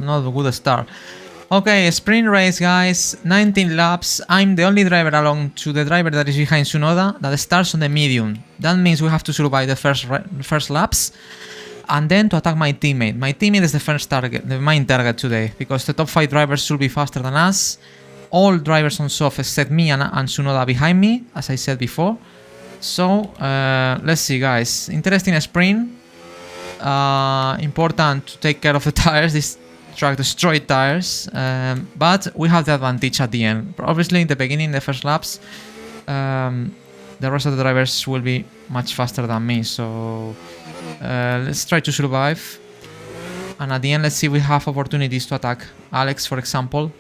not a good start. Okay, sprint race, guys. 19 laps. I'm the only driver along to the driver that is behind Tsunoda that starts on the medium. That means we have to survive the first laps and then to attack my teammate. My teammate is the first target, the main target today, because the top 5 drivers should be faster than us. All drivers on soft except me and Tsunoda behind me, as I said before. So, let's see, guys. Interesting sprint. Important to take care of the tires. This track destroyed tires, but we have the advantage at the end. Obviously, in the beginning, the first laps, the rest of the drivers will be much faster than me. So let's try to survive. And at the end, let's see if we have opportunities to attack Alex, for example,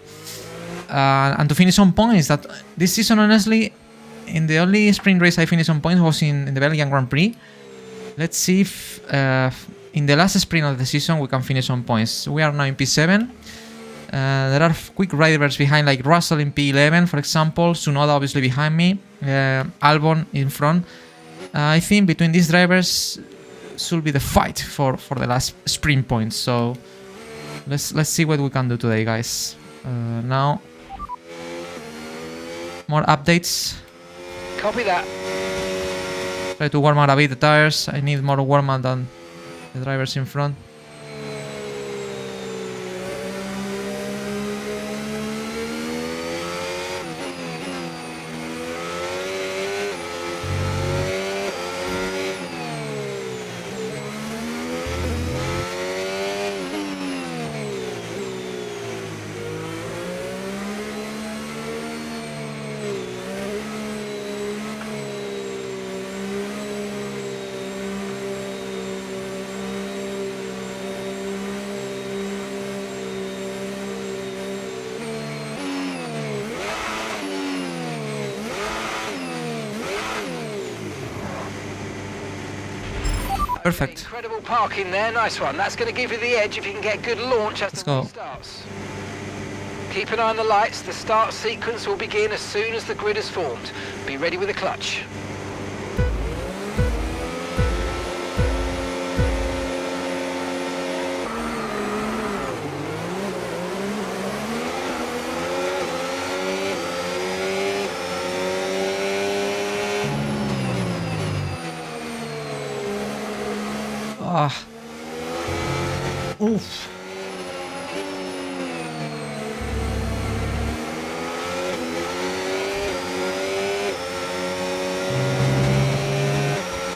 and to finish on points. That this season, honestly, in the only sprint race I finished on points was in the Belgian Grand Prix. Let's see if in the last sprint of the season we can finish on points. We are now in P7. There are quick riders behind, like Russell in P11, for example. Tsunoda obviously behind me. Albon in front. I think between these drivers should be the fight for the last sprint points. So let's see what we can do today, guys. Now more updates. Copy that. Try to warm out a bit the tires. I need more warm out than the drivers in front. Perfect. Incredible parking there, nice one. That's going to give you the edge if you can get good launch as the race starts. Keep an eye on the lights. The start sequence will begin as soon as the grid is formed. Be ready with the clutch. Oof.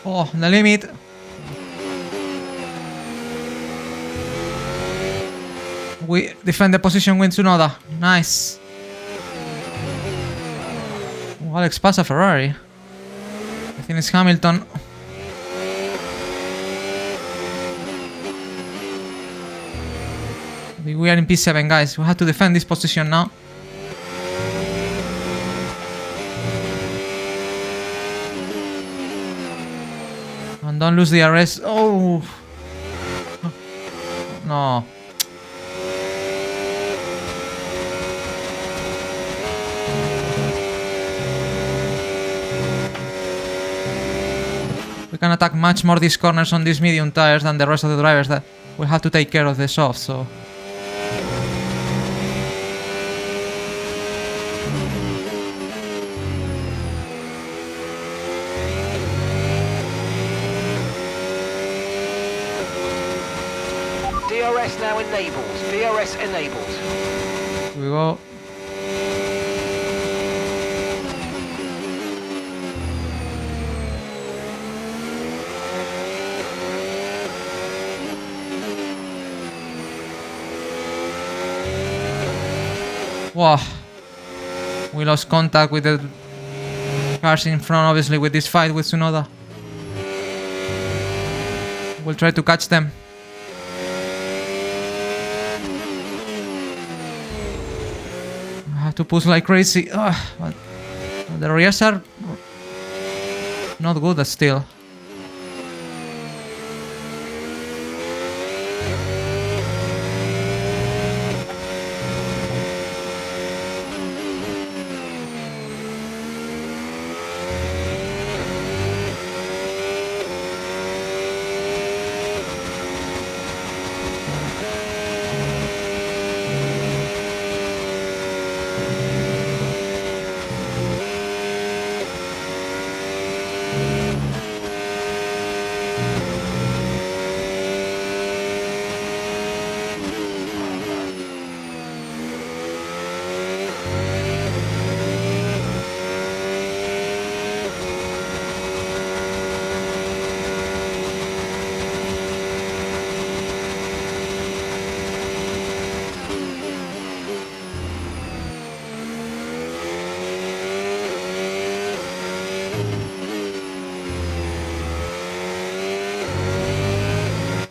Oh, the limit. We defend the position with Tsunoda. Nice. Oh, Alex passa a Ferrari. I think it's Hamilton. We are in P7, guys. We have to defend this position now. And don't lose the RS. Oh! No. We can attack much more these corners on these medium tires than the rest of the drivers. That we have to take care of the soft, so... DRS now enabled. DRS enabled. Here we go. Wow. We lost contact with the cars in front, obviously, with this fight with Tsunoda. We'll try to catch them. To push like crazy. But the rears are not good still.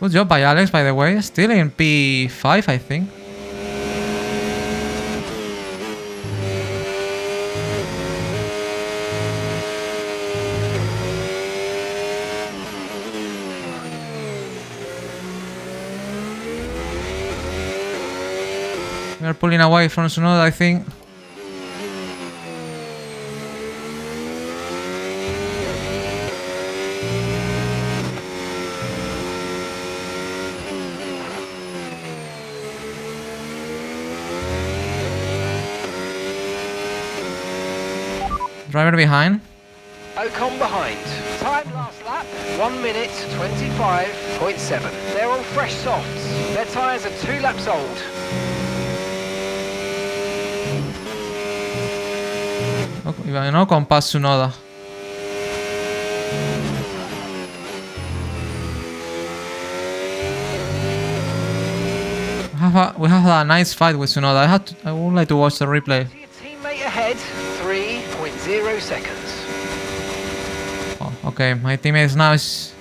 Good job by Alex, by the way. Still in P5, I think. We are pulling away from Tsunoda, I think. Driver behind. Ocon behind. Time last lap, 1 minute 25.7. They're all fresh softs. Their tyres are 2 laps old. Ivan Ocon past Tsunoda. We have a nice fight with Tsunoda. I would like to watch the replay. Your teammate ahead, 3.0 seconds. Oh, okay, my teammate now is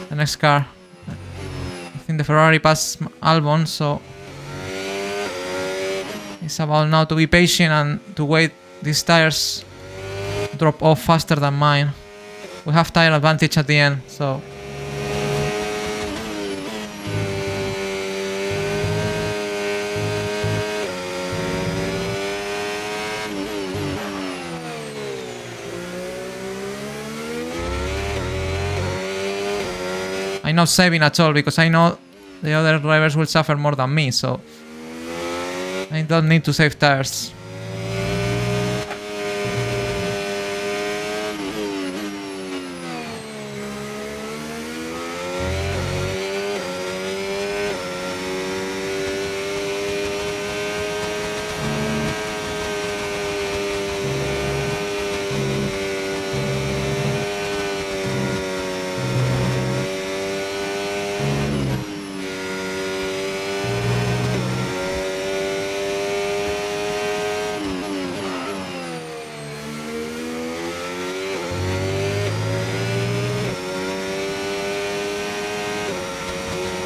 the next car. I think the Ferrari passed Albon, so it's about now to be patient and to wait these tires drop off faster than mine. We have tire advantage at the end, so I'm not saving at all because I know the other drivers will suffer more than me, so I don't need to save tires.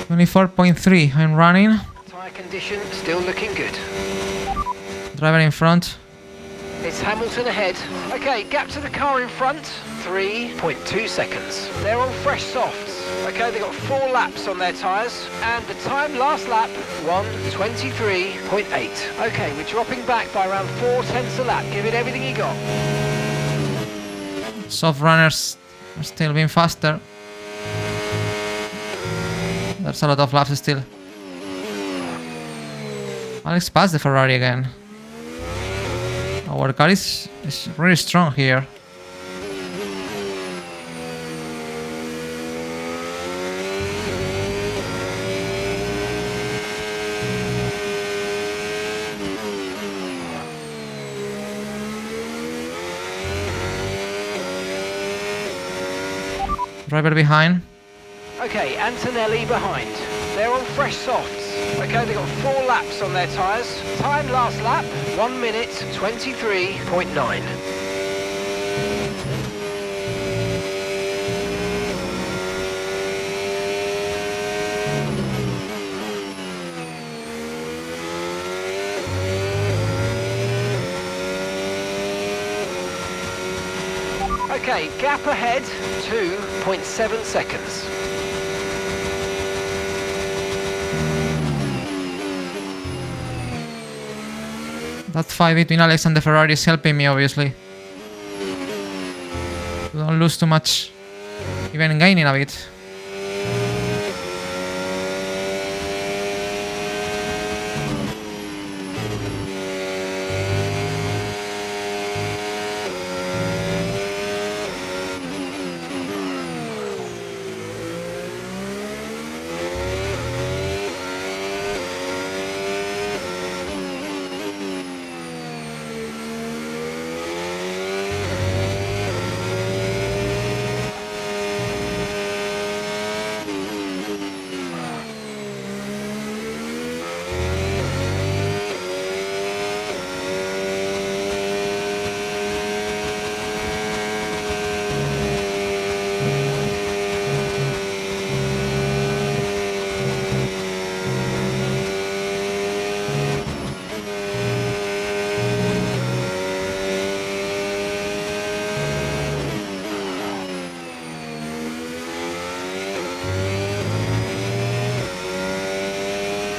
Only 4.3. I'm running. Tyre condition still looking good. Driver in front. It's Hamilton ahead. Okay, gap to the car in front, 3.2 seconds. They're all fresh softs. Okay, they've got 4 laps on their tyres, and the time last lap, 1:23.8. Okay, we're dropping back by around 4/10 a lap. Give it everything you got. Soft runners are still being faster. There's a lot of laps still. Alex passed the Ferrari again. Our car is really strong here. Driver behind. Okay, Antonelli behind. They're all fresh softs. Okay, they've got 4 laps on their tyres. Time last lap, 1:23.9. Okay, gap ahead, 2.7 seconds. That fight between Alex and the Ferrari is helping me, obviously. Don't lose too much, even gaining a bit.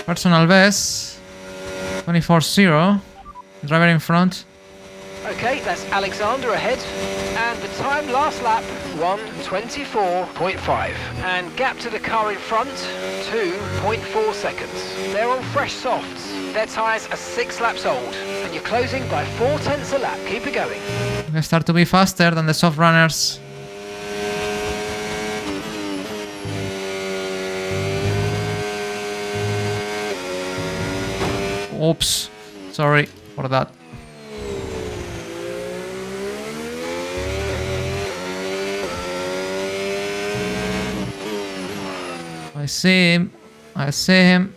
Personal best 24.0. Driver in front. Okay, that's Alexander ahead. And the time last lap, 1:24.5. And gap to the car in front, 2.4 seconds. They're on fresh softs. Their tyres are 6 laps old. And you're closing by 4/10 a lap. Keep it going. We start to be faster than the soft runners. Oops. Sorry for that. I see him. I see him.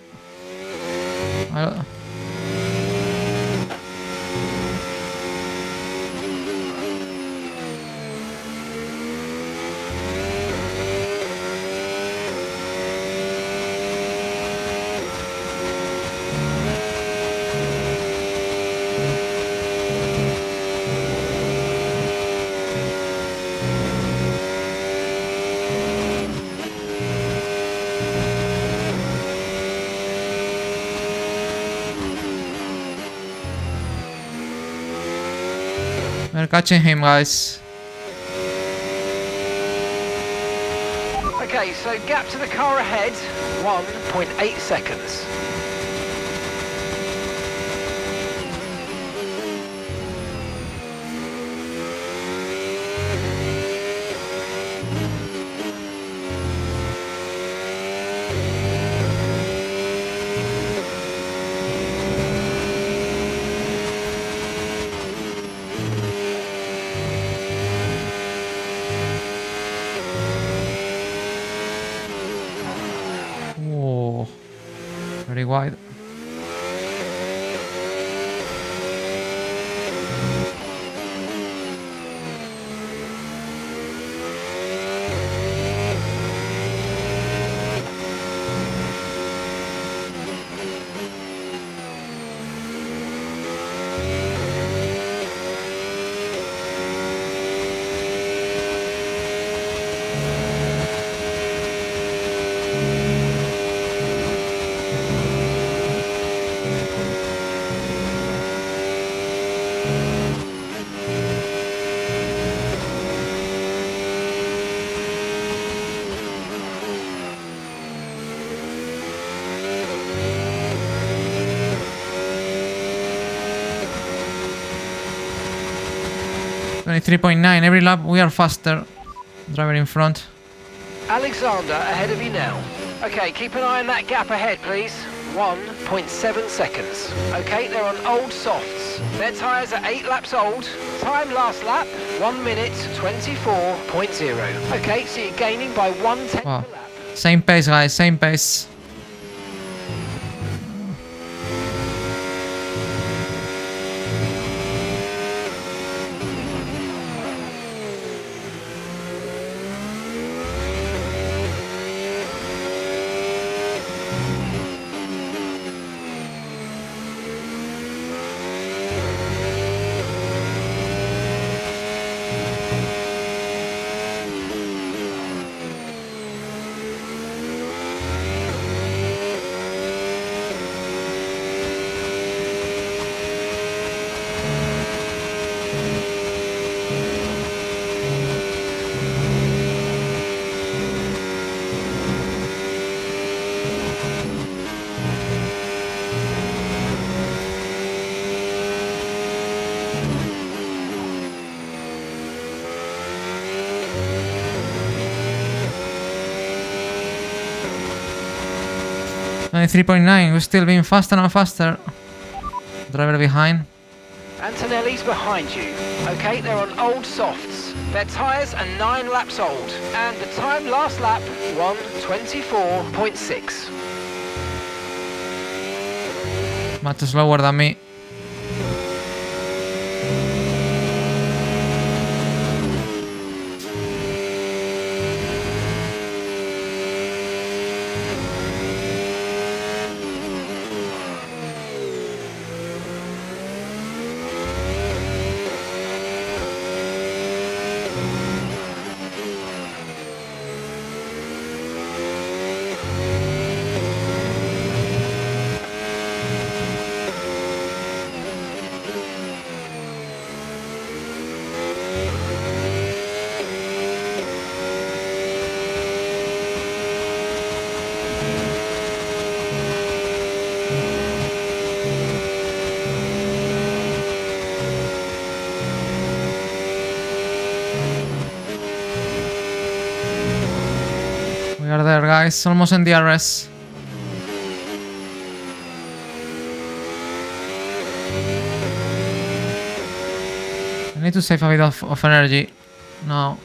We're catching him, guys. Okay, so gap to the car ahead, 1.8 seconds. Oh, very wide. .9. Every lap we are faster. Driver in front. Alexander ahead of you now. Okay, keep an eye on that gap ahead, please. 1.7 seconds. Okay, they're on old softs. Their tyres are 8 laps old. Time last lap, 1:24.0. Okay, so you're gaining by 1/10 Wow. a lap. Same pace, guys. Same pace. .9. We're still being faster and faster. Driver behind. Antonelli's behind you. Okay, they're on old softs. Their tyres are 9 laps old. And the time last lap, 1:24.6. Much slower than me. We are there, guys. Almost in DRS. I need to save a bit of energy now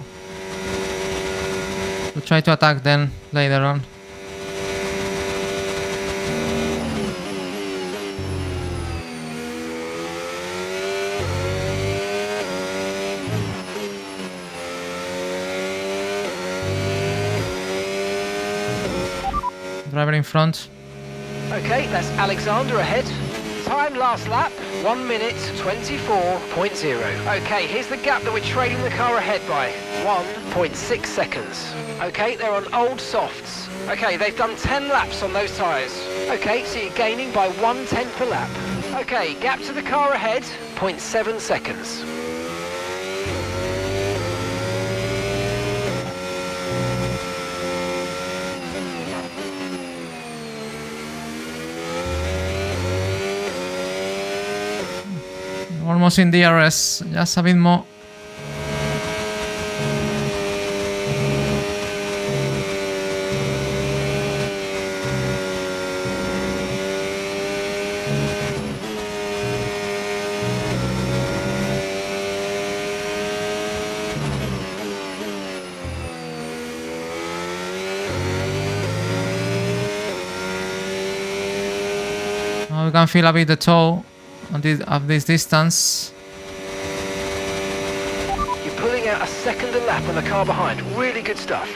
to try to attack then later on. Driver in front. Okay, that's Alexander ahead. Time last lap, 1 minute 24.0. Okay, here's the gap that we're trailing the car ahead by, 1.6 seconds. Okay, they're on old softs. Okay, they've done 10 laps on those tyres. Okay, so you're gaining by 1/10 per lap. Okay, gap to the car ahead, 0.7 seconds. Almost in DRS, just a bit more. Now we can feel a bit the toe of this distance. You're pulling out a second a lap on the car behind. Really good stuff.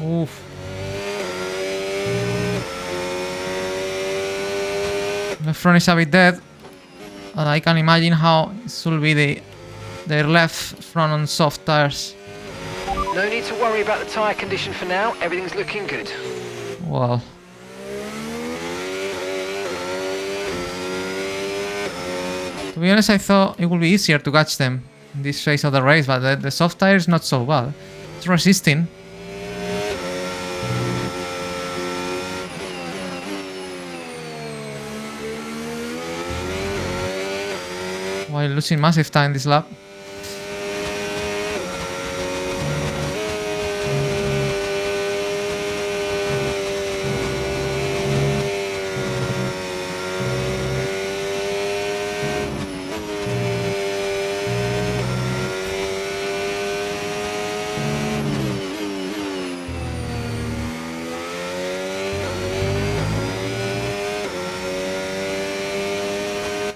Oof. The front is a bit dead, and I can imagine how it should be their left front on soft tires. No need to worry about the tyre condition for now. Everything's looking good. Well. To be honest, I thought it would be easier to catch them in this phase of the race, but the soft tire is not so bad. It's resisting. While losing massive time this lap.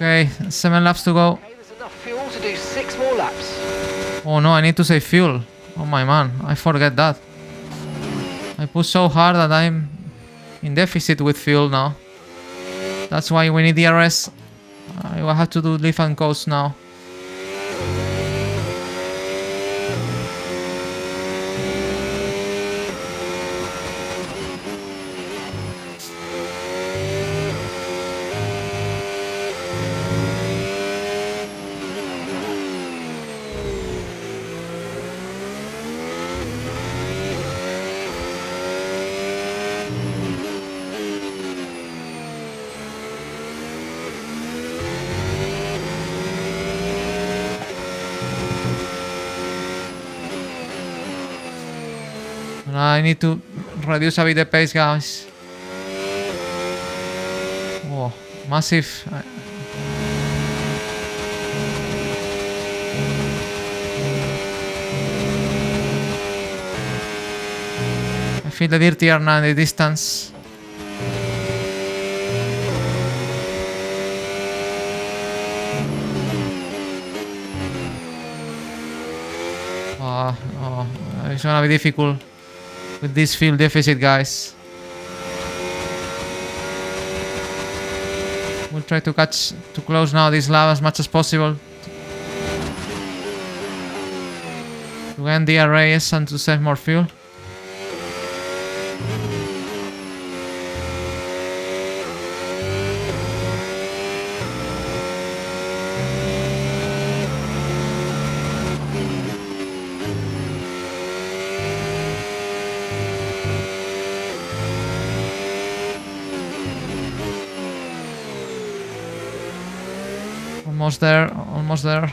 Okay, 7 laps to go. Okay, there's enough fuel to do 6 more laps. Oh no, I need to save fuel. Oh my man, I forget that. I push so hard that I'm in deficit with fuel now. That's why we need DRS. I will have to do lift and coast now. I need to reduce a bit the pace, guys. Oh, massive. I feel the dirty air now in the distance. Oh, it's gonna be difficult with this fuel deficit, guys. We'll try to close now this lap as much as possible to end the race and to save more fuel. Almost there, almost there.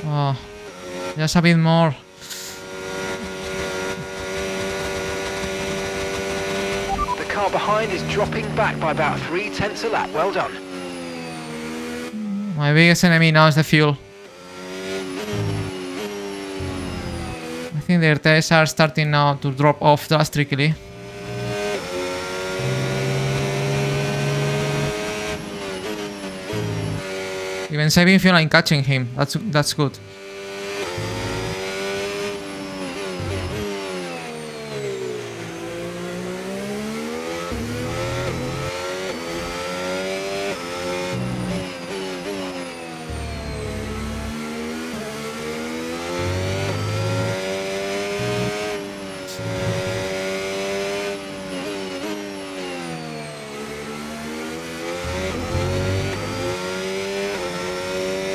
Oh, just a bit more. The car behind is dropping back by about 0.3 a lap. Well done. My biggest enemy now is the fuel. I think their tires are starting now to drop off drastically. Even saving fuel and catching him. That's good.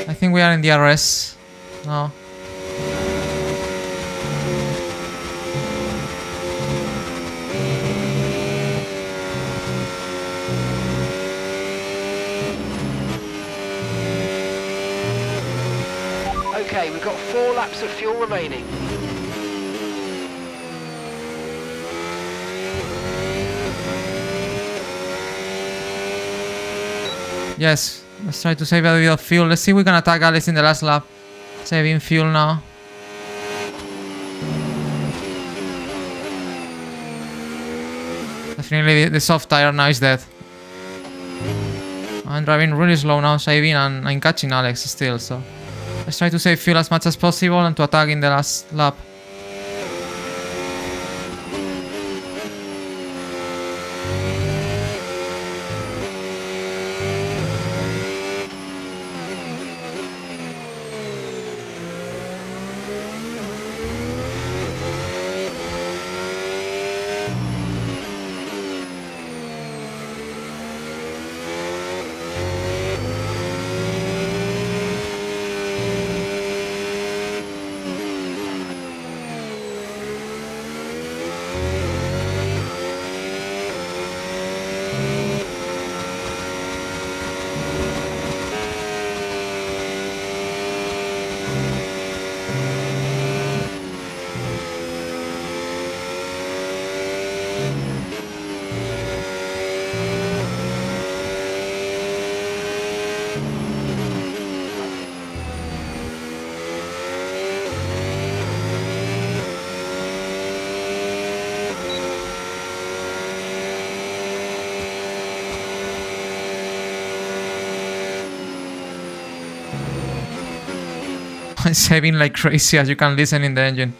I think we are in the RS now. Okay, we've got 4 laps of fuel remaining. Yes, let's try to save a bit of fuel. Let's see if we can attack Alex in the last lap. Saving fuel now. Definitely the soft tire now is dead. I'm driving really slow now, saving, and I'm catching Alex still, so let's try to save fuel as much as possible and to attack in the last lap. I'm saving like crazy, as you can listen in the engine.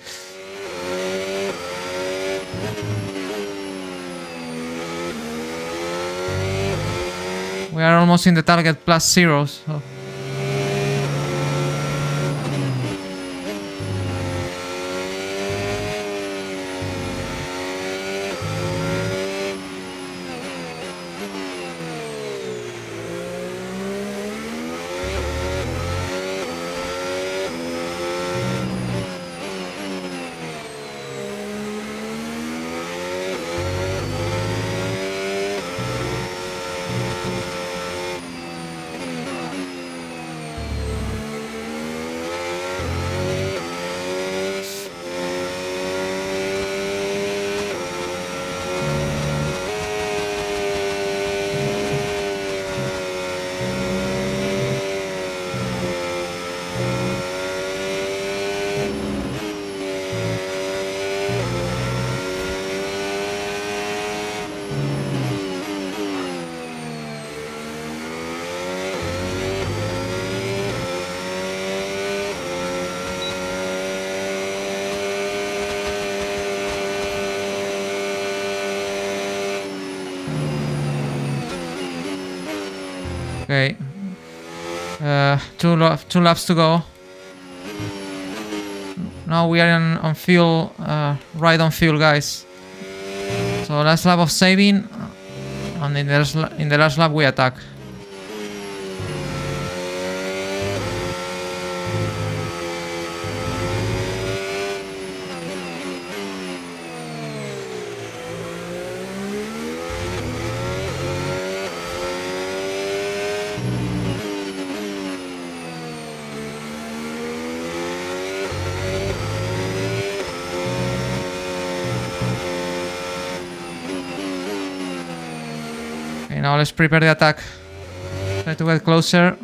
We are almost in the target plus 0, so. Okay. 2 laps to go. Now we are on fuel, right on fuel, guys. So last lap of saving, and in the last lap we attack. Okay, now let's prepare the attack. Try to get closer.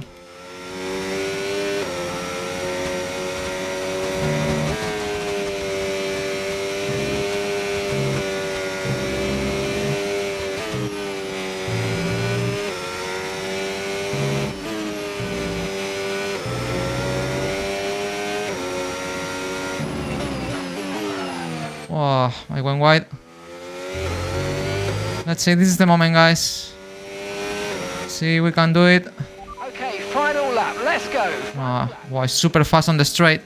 Oh, I went wide. Let's see, this is the moment, guys. See, we can do it. Okay, final lap, let's go. Wow, it's super fast on the straight.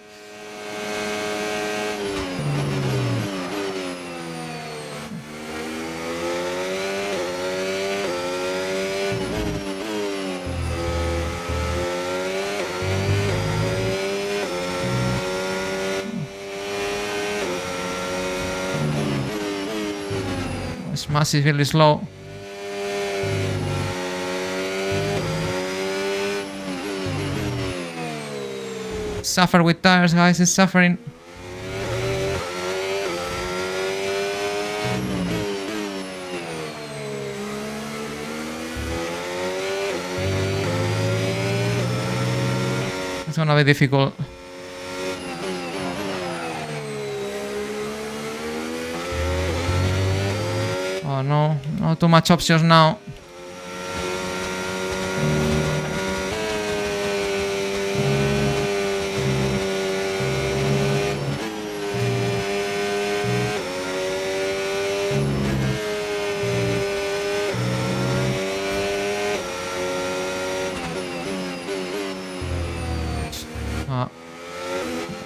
It's massively slow. Suffer with tires, guys, it's suffering. It's gonna be difficult. Oh no, not too much options now.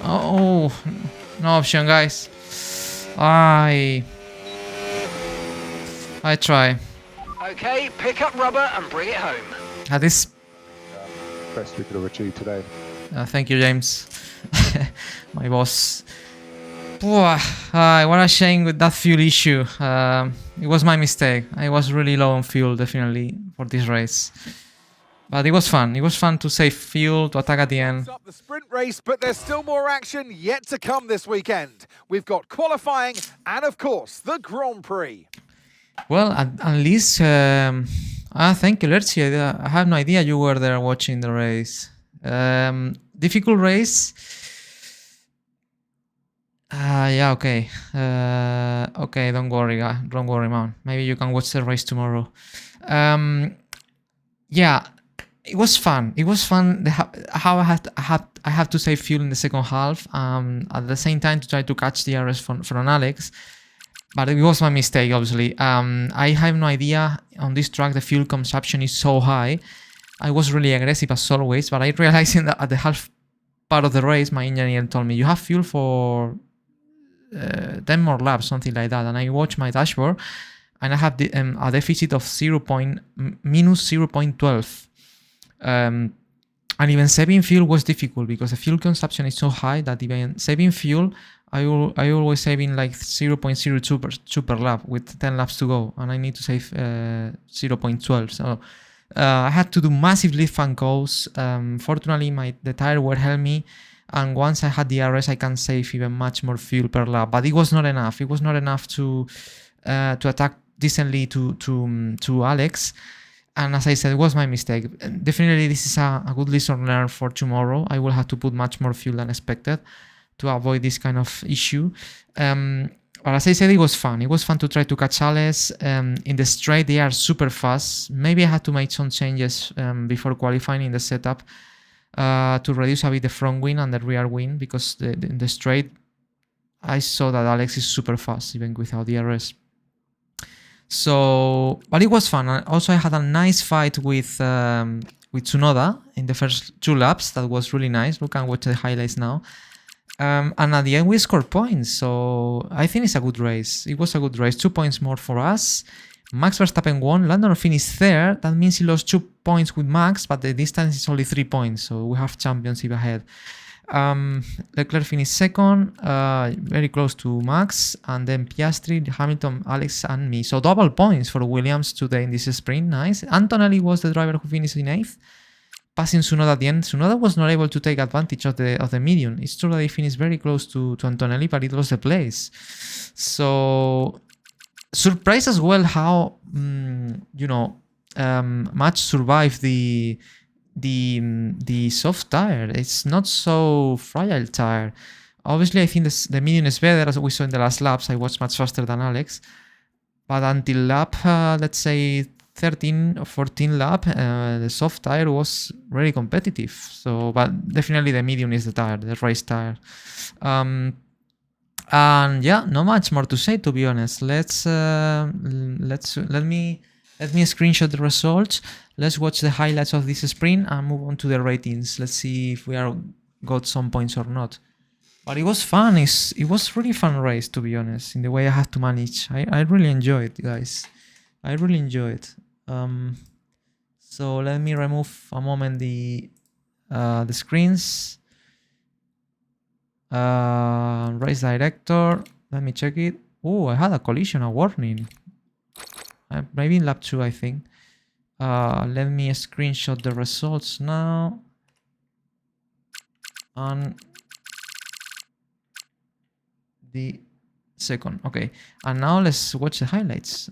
Oh, no option, guys. I try. Okay, pick up rubber and bring it home. At this. Best we could have achieved today. Thank you, James. My boss. What a shame with that fuel issue. It was my mistake. I was really low on fuel, definitely, for this race. But it was fun. It was fun to save fuel, to attack at the end. Up the sprint race, but there's still more action yet to come this weekend. We've got qualifying and, of course, the Grand Prix. Well, at least... thank you, Lerchi. I have no idea you were there watching the race. Difficult race. Yeah, okay. Okay, don't worry, man. Maybe you can watch the race tomorrow. Yeah, it was fun. It was fun how I have to save fuel in the second half. At the same time to try to catch the RS from Alex. But it was my mistake, obviously. I have no idea on this track the fuel consumption is so high. I was really aggressive as always, but I realized at the half part of the race, my engineer told me, you have fuel for 10 more laps, something like that. And I watched my dashboard and I have a deficit of minus 0.12. And even saving fuel was difficult because the fuel consumption is so high that even saving fuel, I always saving like 0.02 per lap with 10 laps to go, and I need to save 0.12. So I had to do massive lift and goes. Fortunately, the tire were helping me, and once I had the RS, I can save even much more fuel per lap. But it was not enough. It was not enough to attack decently to Alex. And as I said, it was my mistake. Definitely, this is a good lesson learned for tomorrow. I will have to put much more fuel than expected to avoid this kind of issue. But as I said, it was fun. It was fun to try to catch Alex. In the straight, they are super fast. Maybe I had to make some changes before qualifying in the setup to reduce a bit the front wing and the rear wing, because in the straight, I saw that Alex is super fast, even without the RS. So, but it was fun. Also, I had a nice fight with Tsunoda in the first 2 laps. That was really nice. Look and watch the highlights now. And at the end, we scored points. So I think it's a good race. It was a good race. 2 points more for us. Max Verstappen won. Lando finished third. That means he lost 2 points with Max, but the distance is only 3 points. So we have championship ahead. Leclerc finished second, very close to Max, and then Piastri, Hamilton, Alex, and me. So double points for Williams today in this sprint. Nice. Antonelli was the driver who finished in 8th, passing Tsunoda at the end. Tsunoda was not able to take advantage of the medium. It's true that he finished very close to Antonelli, but it lost the place. So surprised as well how much survived the soft tire. It's not so fragile tire. Obviously, I think the medium is better, as we saw in the last laps. I was much faster than Alex, but until lap let's say 13 or 14 lap, the soft tire was really competitive. So, but definitely the medium is the tire, the race tire. And yeah, not much more to say, to be honest. Let me screenshot the results. Let's watch the highlights of this sprint and move on to the ratings. Let's see if we got some points or not. But it was fun. It was really fun race, to be honest, in the way I had to manage. I really enjoyed it, guys. I really enjoyed it. So let me remove a moment the screens. Race director. Let me check it. Oh, I had a collision, a warning. Maybe in lap 2, I think. Let me screenshot the results now. And the second. Okay. And now let's watch the highlights.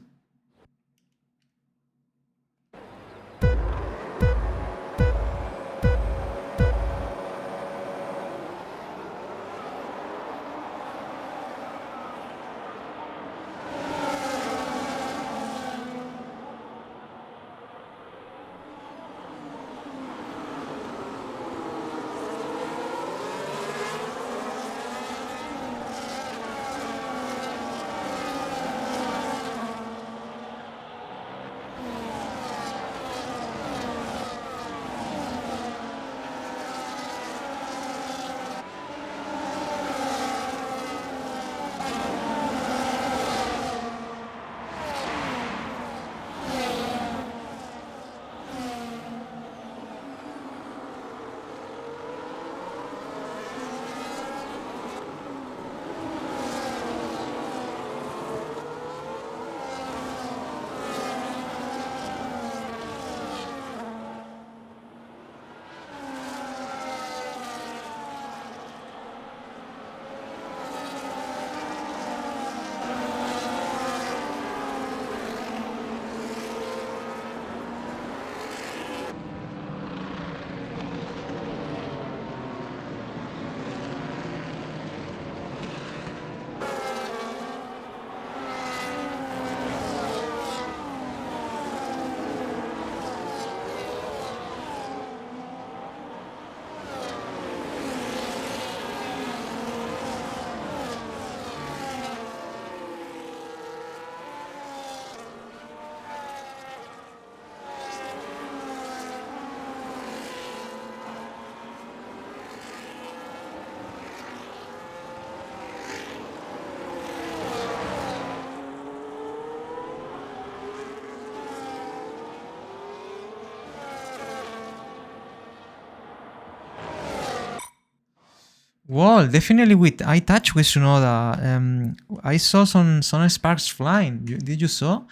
Well, definitely I touched with Tsunoda. I saw some sparks flying. Did you saw?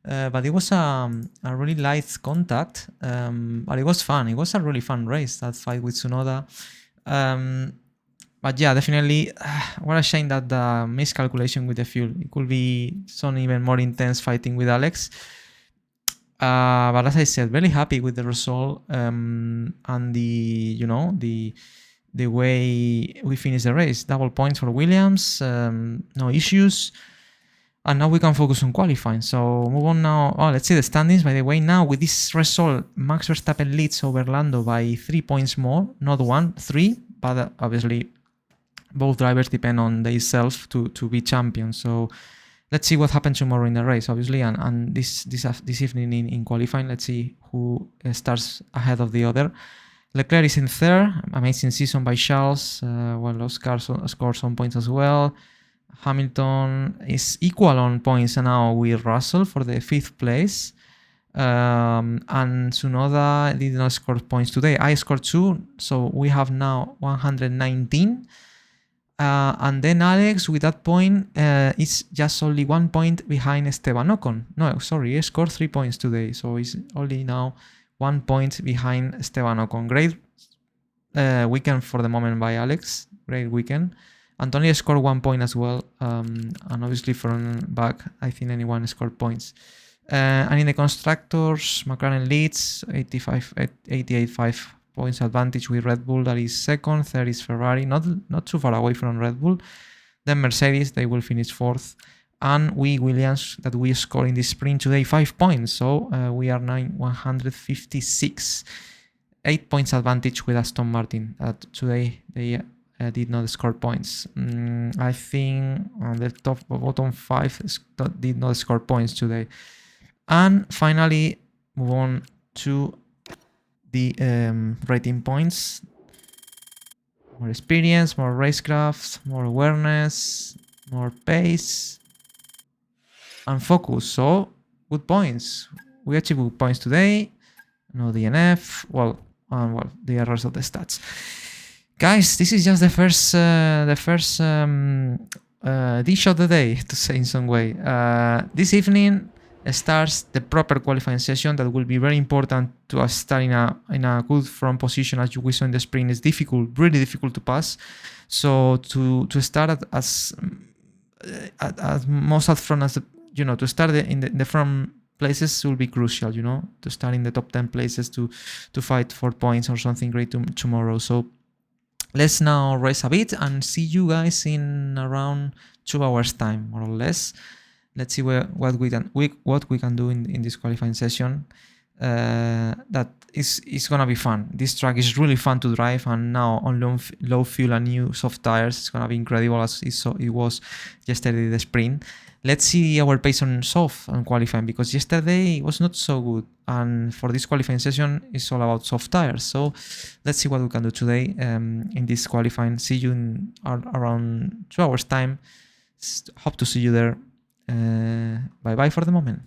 But it was a really light contact. But it was fun. It was a really fun race, that fight with Tsunoda. But yeah, definitely, what a shame that the miscalculation with the fuel. It could be some even more intense fighting with Alex. But as I said, very happy with the result and the way we finished the race. Double points for Williams, no issues. And now we can focus on qualifying. So move on now. Oh, let's see the standings. By the way, now with this result, Max Verstappen leads over Lando by 3 points more. Not 1, 3. But obviously, both drivers depend on themselves to be champions. So let's see what happens tomorrow in the race, obviously, and this evening in qualifying. Let's see who starts ahead of the other. Leclerc is in third. Amazing season by Charles. Well, Oscar scored some points as well. Hamilton is equal on points now with Russell for the 5th place. And Tsunoda did not score points today. I scored 2, so we have now 119. And then Alex, with that point, is just only 1 point behind Esteban Ocon. No, sorry, he scored 3 points today, so he's only now 1 point behind Esteban Ocon. Great weekend for the moment by Alex. Great weekend. Antonio scored 1 point as well, and obviously from back, I think anyone scored points. And in the constructors, McLaren leads 88.5 points advantage with Red Bull. That is second. Third is Ferrari, not too far away from Red Bull. Then Mercedes, they will finish 4th. And we Williams, that we scored in this sprint today 5 points. So we are now 156. 8 points advantage with Aston Martin. Today they did not score points. I think on the bottom 5 did not score points today. And finally, move on to the rating points. More experience, more racecraft, more awareness, more pace, and focus. So, good points. We achieved good points today. No DNF. Well, the errors of the stats. Guys, this is just the first dish of the day, to say in some way. This evening starts the proper qualifying session that will be very important to us start in a good front position. As we saw in the sprint, is difficult, really difficult to pass. So to start as most at front as to start in the front places will be crucial. To start in the top 10 places to fight for points or something great tomorrow. So let's now race a bit and see you guys in around 2 hours time, more or less. Let's see what we can do in this qualifying session. That is gonna be fun. This track is really fun to drive, and now on low fuel and new soft tires, it's gonna be incredible as it was yesterday the sprint. Let's see our pace on soft and qualifying, because yesterday it was not so good, and for this qualifying session it's all about soft tires. So let's see what we can do today in this qualifying. See you in around 2 hours time. Hope to see you there. Bye bye for the moment.